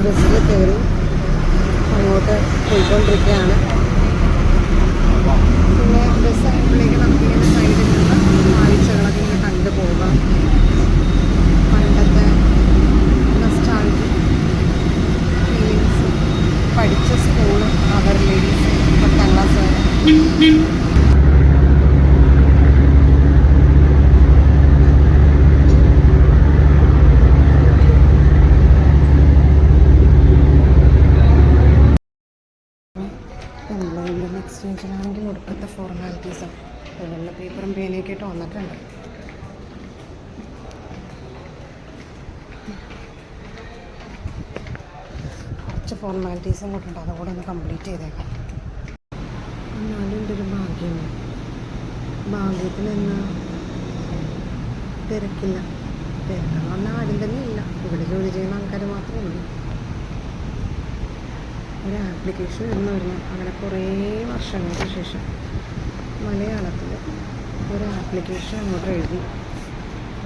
ബസ്സിൽ കയറി അങ്ങോട്ട് പോയിക്കൊണ്ടിരിക്കുകയാണ്. പിന്നെ ബസ് ആയപ്പോഴേക്ക് നമുക്കിങ്ങനെ സൈഡിൽ നിന്ന് കാഴ്ചകളൊക്കെ ഇങ്ങനെ കണ്ടു പോകാം. പണ്ടത്തെ നൊസ്റ്റാൾജിക് ഫീലിങ്സ്, പഠിച്ച സ്കൂള്, അവർ ലേഡീസ് 10ാം ക്ലാസ് വരെ. എംപ്ലോയ്മെൻറ്റ് എക്സ്ചേഞ്ചിനാണെങ്കിൽ ഒടുക്കത്തെ ഫോർമാലിറ്റീസാണ്. വെള്ള പേപ്പറും പേനയൊക്കെ ആയിട്ട് വന്നിട്ടുണ്ട്. കുറച്ച് ഫോർമാലിറ്റീസും കൂടെ ഉണ്ട്, അതുകൂടെ ഒന്ന് കംപ്ലീറ്റ് ചെയ്തേക്കാം. എന്നാലും എൻ്റെ ഒരു ഭാഗ്യമാണ്. ഭാഗ്യത്തിൽ നിന്ന് തിരക്കില്ല. തിരക്കെന്ന് പറഞ്ഞാൽ ആരും തന്നെ ഇല്ല. ഇവിടെ ജോലി ചെയ്യുന്ന ആൾക്കാർ മാത്രമേ ഉള്ളൂ. ഒരു ആപ്ലിക്കേഷൻ എന്ന് പറഞ്ഞാൽ അങ്ങനെ കുറേ വർഷങ്ങൾക്ക് ശേഷം മലയാളത്തിൽ ഒരു ആപ്ലിക്കേഷൻ അങ്ങോട്ട് എഴുതി.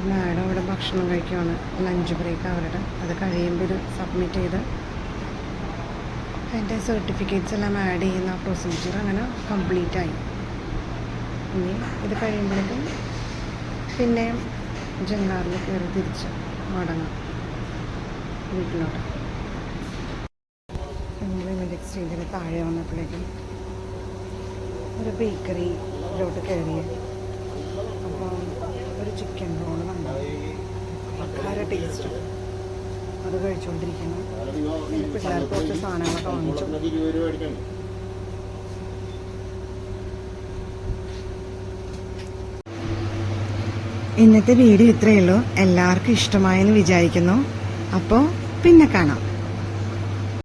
മാഡം അവിടെ ഭക്ഷണം കഴിക്കുകയാണ്, ലഞ്ച് ബ്രേക്ക് അവരുടെ. അത് കഴിയുമ്പോൾ ഇത് സബ്മിറ്റ് ചെയ്ത് അതിൻ്റെ സർട്ടിഫിക്കറ്റ്സ് എല്ലാം ആഡ് ചെയ്യുന്ന പ്രൊസീജിയർ അങ്ങനെ കംപ്ലീറ്റായി. ഇനി ഇത് കഴിയുമ്പോഴേക്കും പിന്നെയും ജങ്കാറിൽ കയറി തിരിച്ച് മടങ്ങാം വീട്ടിലോട്ട്. എംപ്ലോയ്മെൻറ്റ് എക്സ്ചേഞ്ചിന് താഴെ വന്നപ്പോഴേക്കും ഒരു ബേക്കറിയിലോട്ട് കയറി. അപ്പോൾ ഒരു ചിക്കൻ റോൾ കണ്ടു, വളരെ ടേസ്റ്റ്. അത് കഴിച്ചുകൊണ്ടിരിക്കുന്നു. എൻ്റെ പിള്ളേർക്ക് കുറച്ച് സാധനങ്ങളൊക്കെ വാങ്ങിച്ചു. ഇന്നത്തെ വീഡിയോ ഇത്രയേ ഉള്ളൂ. എല്ലാവർക്കും ഇഷ്ടമായെന്ന് വിചാരിക്കുന്നു. അപ്പോൾ പിന്നെ കാണാം.